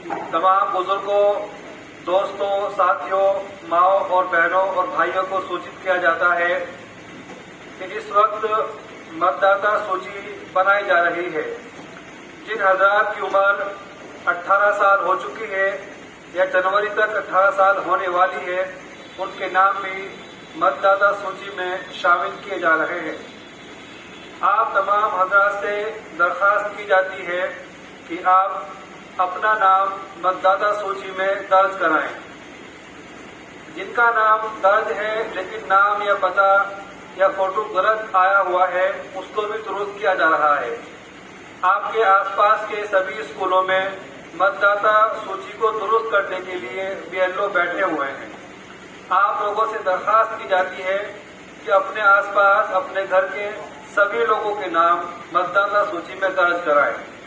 तमाम बुजुर्गों, दोस्तों, साथियों, माओ और बहनों और भाइयों को सूचित किया जाता है कि इस वक्त मतदाता सूची बनाई जा रही है। जिन हजरात की उम्र 18 साल हो चुकी है या जनवरी तक 18 साल होने वाली है, उनके नाम भी मतदाता सूची में शामिल किए जा रहे हैं। आप तमाम हजरात से दरख्वास्त की जाती है कि आप अपना नाम मतदाता सूची में दर्ज कराएं। जिनका नाम दर्ज है लेकिन नाम या पता या फोटो गलत आया हुआ है, उसको भी दुरुस्त किया जा रहा है। आपके आसपास के सभी स्कूलों में मतदाता सूची को दुरुस्त करने के लिए बीएलओ बैठे हुए हैं। आप लोगों से दरख्वास्त की जाती है कि अपने आसपास अपने घर के सभी लोगों के नाम मतदाता सूची में दर्ज कराएं।